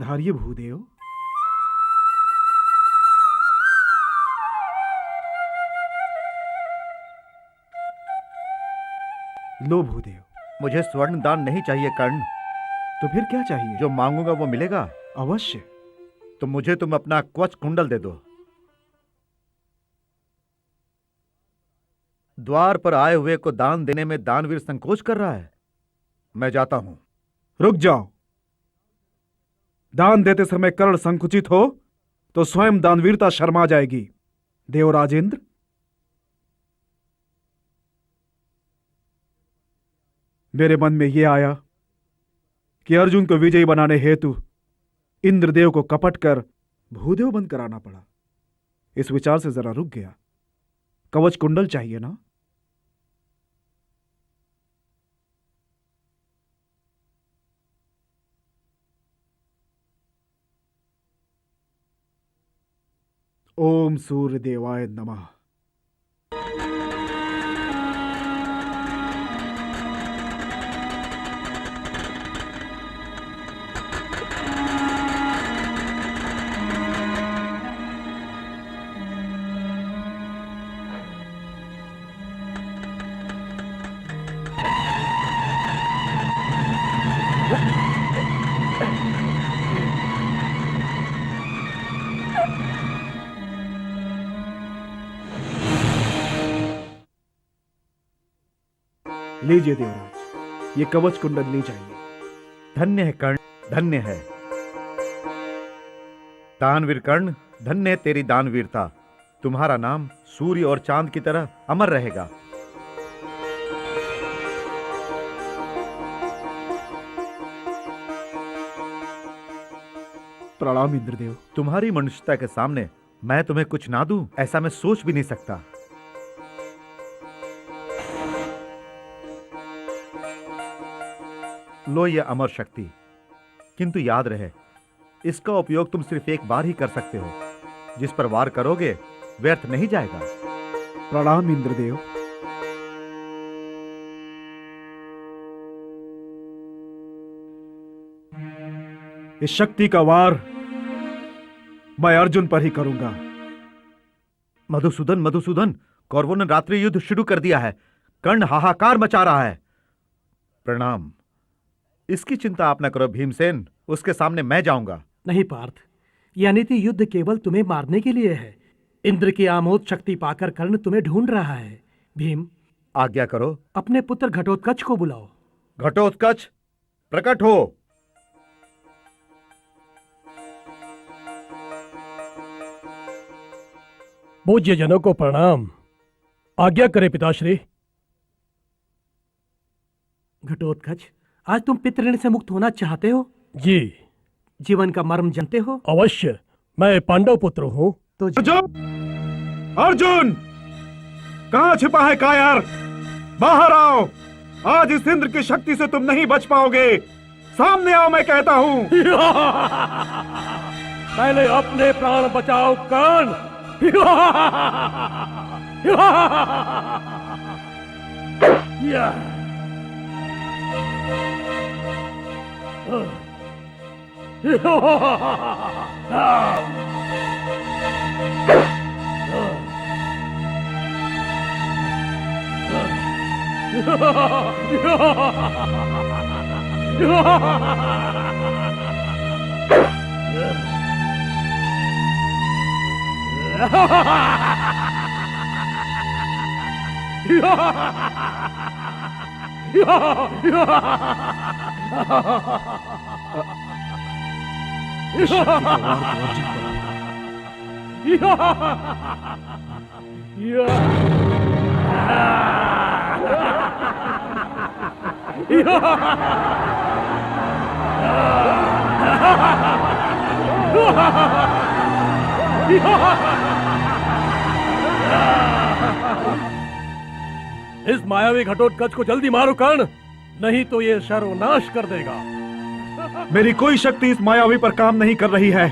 पधारिए भूदेव। लो भूदेव। मुझे स्वर्ण दान नहीं चाहिए कर्ण। तो फिर क्या चाहिए? जो मांगूंगा वो मिलेगा। अवश्य। तो मुझे तुम अपना कवच कुंडल दे दो। द्वार पर आए हुए को दान देने में दानवीर संकोच कर रहा है। मैं जाता हूं। रुक जाओ। दान देते समय कर्ण संकुचित हो तो स्वयं दानवीरता शर्मा जाएगी। देवराजेंद्र, मेरे मन में यह आया कि अर्जुन को विजयी बनाने हेतु इंद्रदेव को कपट कर भूदेव बंद कराना पड़ा। इस विचार से जरा रुक गया। कवच कुंडल चाहिए ना? ओम सूर्य देवाय नमः। लीजिए देवराज, ये कवच कुंडल ले जाइए। धन्य है कर्ण, धन्य है। दानवीर कर्ण, धन्य है तेरी दानवीरता। तुम्हारा नाम सूर्य और चांद की तरह अमर रहेगा। प्रणाम इंद्रदेव। तुम्हारी मनुष्यता के सामने मैं तुम्हें कुछ ना दूं, ऐसा मैं सोच भी नहीं सकता। लो ये अमर शक्ति, किंतु याद रहे इसका उपयोग तुम सिर्फ एक बार ही कर सकते हो। जिस पर वार करोगे व्यर्थ नहीं जाएगा। प्रणाम इंद्रदेव। इस शक्ति का वार मैं अर्जुन पर ही करूंगा। मधुसूदन, मधुसूदन, कौरवों ने रात्रि युद्ध शुरू कर दिया है। कर्ण हाहाकार मचा रहा है। प्रणाम। इसकी चिंता आप न करो भीमसेन, उसके सामने मैं जाऊंगा। नहीं पार्थ, यह अनिति युद्ध केवल तुम्हें मारने के लिए है। इंद्र की आमोद शक्ति पाकर कर्ण तुम्हें ढूंढ रहा है। भीम, आज्ञा करो। अपने पुत्र घटोत्कच को बुलाओ। घटोत्कच, प्रकट हो। पूज्य जनों को प्रणाम। आज्ञा करे पिताश्री। घटोत्कच, आज तुम पितृऋण से मुक्त होना चाहते हो? जी। जीवन का मर्म जानते हो? अवश्य, मैं पांडव पुत्र हूँ। तो अर्जुन, कहां छिपा है कायर? बाहर आओ। आज इस इंद्र की शक्ति से तुम नहीं बच पाओगे। सामने आओ, मैं कहता हूं। पहले अपने प्राण बचाओ कर्ण। इस मायावी घटोत्कच को जल्दी मारो कर्ण, नहीं तो ये सर्वनाश कर देगा। मेरी कोई शक्ति इस मायावी पर काम नहीं कर रही है।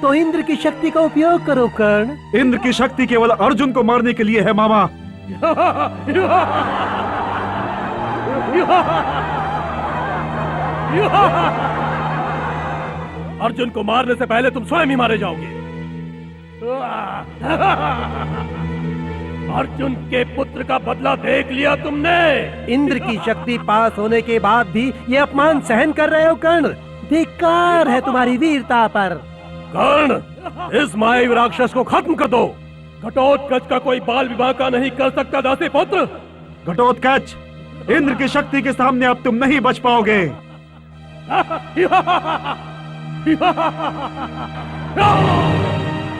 तो इंद्र की शक्ति का उपयोग करो कर्ण। इंद्र की शक्ति केवल अर्जुन को मारने के लिए है मामा। अर्जुन को मारने से पहले तुम स्वयं ही मारे जाओगे। अर्जुन के पुत्र का बदला देख लिया तुमने। इंद्र की शक्ति पास होने के बाद भी ये अपमान सहन कर रहे हो कर्ण। धिक्कार है तुम्हारी वीरता पर। कर्ण, इस मायावी राक्षस को खत्म कर दो। घटोत्कच का कोई बाल विवाह का नहीं कर सकता दासी पुत्र। घटोत्कच, इंद्र की शक्ति के सामने अब तुम नहीं बच पाओगे।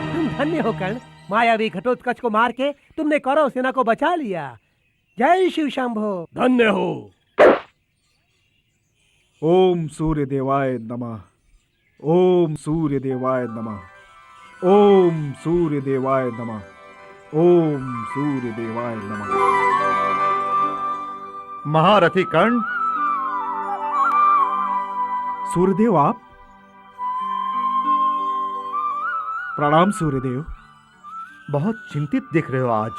तुम धन्य हो कर्ण, मायावी घटोत्कच को मार के तुमने कौरव सेना को बचा लिया। जय शिव शंभो। धन्य हो। ओम सूर्य देवाय नमः। ओम सूर्य देवाय नमः। ओम सूर्य देवाय नमः। ओम सूर्य देवाय नमः। महारथी कर्ण, सूर्यदेव आप? प्रणाम सूर्यदेव। बहुत चिंतित दिख रहे हो आज।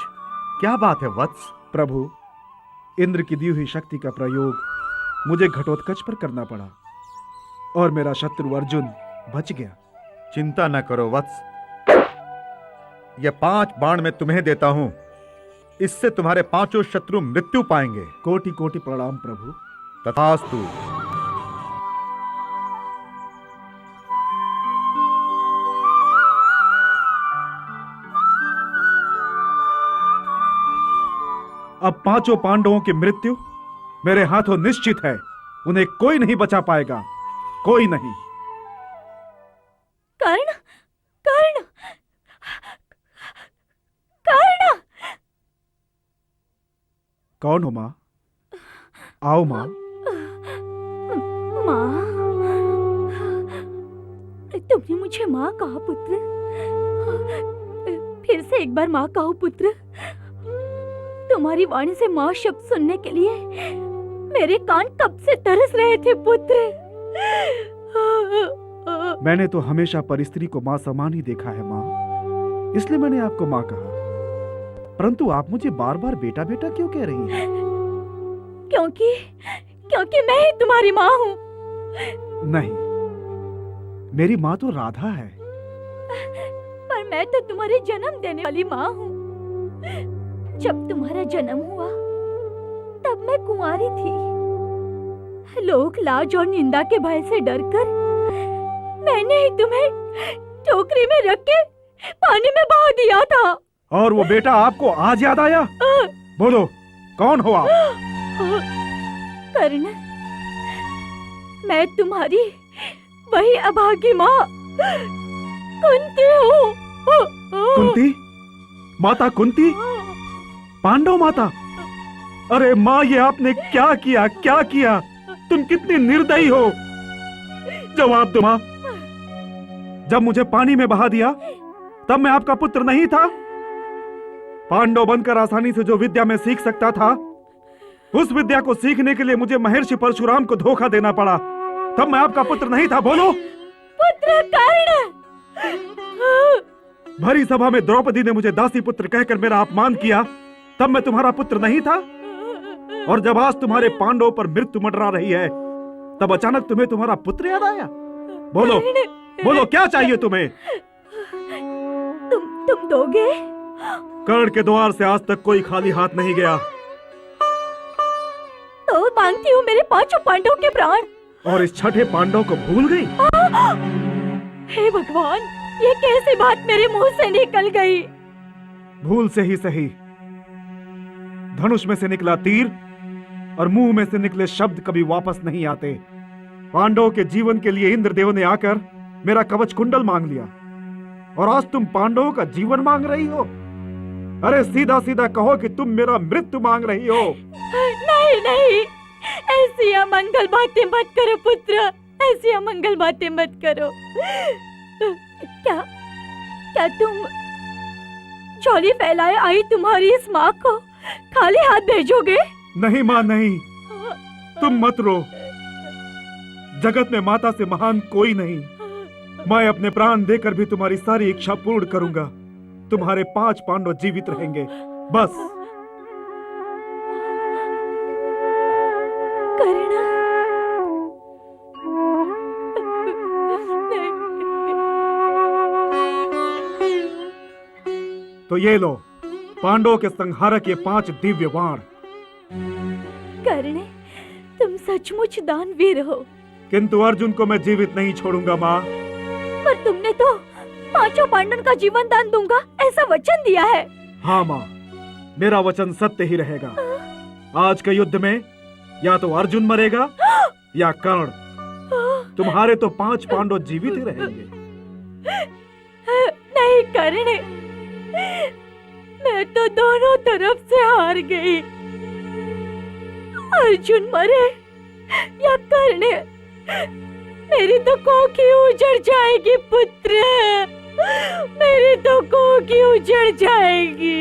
क्या बात है वत्स? प्रभु, इंद्र की दी हुई शक्ति का प्रयोग मुझे घटोत्कच पर करना पड़ा और मेरा शत्रु अर्जुन बच गया। चिंता न करो वत्स, ये 5 बाण मैं तुम्हें देता हूं। इससे तुम्हारे 5 शत्रु मृत्यु पाएंगे। कोटि कोटि प्रणाम प्रभु। तथास्तु। अब 5 पांडवों की मृत्यु मेरे हाथों निश्चित है। उन्हें कोई नहीं बचा पाएगा, कोई नहीं। कर्ण, कर्ण, कर्ण। कौन हो मां? आओ मां। माँ, तुमने मुझे माँ कहा पुत्र। फिर से एक बार माँ कहो पुत्र। तुम्हारी वाणी से माँ शब्द सुनने के लिए मेरे कान कब से तरस रहे थे पुत्र। मैंने तो हमेशा परिस्त्री को मां समान ही देखा है मां, इसलिए मैंने आपको मां कहा। परंतु आप मुझे बार बार बेटा बेटा क्यों कह रही हैं? क्योंकि मैं ही तुम्हारी माँ हूँ। नहीं, मेरी माँ तो राधा है। पर मैं तो तुम्हारे जन्म देने वाली माँ हूँ। जब तुम्हारा जन्म हुआ तब मैं कुंवारी थी। लोग लाज और निंदा के भय से डरकर मैंने ही तुम्हें टोकरी में रख के पानी में बहा दिया था। और वो बेटा आपको आज याद आया? बोलो, कौन हो आप? कर्ण, मैं तुम्हारी वही अभागी माँ कुंती हूँ। कुंती? माता कुंती? पांडव माता? अरे माँ, ये आपने क्या किया, क्या किया? तुम कितनी निर्दयी हो। जवाब दो माँ। जब मुझे पानी में बहा दिया तब मैं आपका पुत्र नहीं था? पांडव बनकर आसानी से जो विद्या मैं सीख सकता था, उस विद्या को सीखने के लिए मुझे महर्षि परशुराम को धोखा देना पड़ा। तब मैं आपका पुत्र नहीं था। बोलो। पुत्र कर्ण। भरी सभा में द्रौपदी ने मुझे दासी पुत्र कहकर मेरा अपमान किया, तब मैं तुम्हारा पुत्र नहीं था? और जब आज तुम्हारे पांडवों पर मृत्यु मंडरा रही है, तब अचानक तुम्हें तुम्हारा पुत्र याद आया? बोलो, बोलो, क्या चाहिए तुम्हें? तुम दोगे? कर्ण के द्वार से आज तक कोई खाली हाथ नहीं गया। तो मांगती हूँ मेरे 5 पांडवों के प्राण। और इस छठे पांडव को भूल गई? हे भगवान, ये कैसी बात मेरे मुंह से निकल गई? भूल से ही सही। धनुष में से निकला तीर और मुंह में से निकले शब्द कभी वापस नहीं आते। पांडवों के जीवन के लिए इंद्रदेव ने आकर मेरा कवच कुंडल मांग लिया, और आज तुम पांडवों का जीवन मांग रही हो? अरे सीधा सीधा कहो कि तुम मेरा मृत्यु मांग रही हो। नहीं नहीं, ऐसी अमंगल बातें मत करो पुत्र, ऐसी अमंगल बातें मत करो। क्या तुम झोली फैलाए आई तुम्हारी इस माँ को खाली हाथ भेजोगे? नहीं माँ, नहीं। तुम मत रो। जगत में माता से महान कोई नहीं। मैं अपने प्राण देकर भी तुम्हारी सारी इच्छा पूर्ण करूंगा। तुम्हारे 5 पांडव जीवित रहेंगे, बस। कर्ण, नहीं, ये लो, पांडवों के संहारक ये 5 दिव्य बाण। कर्ण, तुम सचमुच दानवीर हो। किंतु अर्जुन को मैं जीवित नहीं छोड़ूंगा माँ। पर तुमने तो 5 पांडवों का जीवन दान दूंगा ऐसा वचन दिया है। हाँ माँ, मेरा वचन सत्य ही रहेगा। आज के युद्ध में या तो अर्जुन मरेगा या कर्ण। तुम्हारे तो 5 पांडव जीवित ही रहेंगे। नहीं कर्ण, मैं तो दोनों तरफ से हार गई। अर्जुन मरे या कर्ण, मेरी तो कोखी उजड़ जाएगी पुत्र, मेरी तो कोखी उजड़ जाएगी।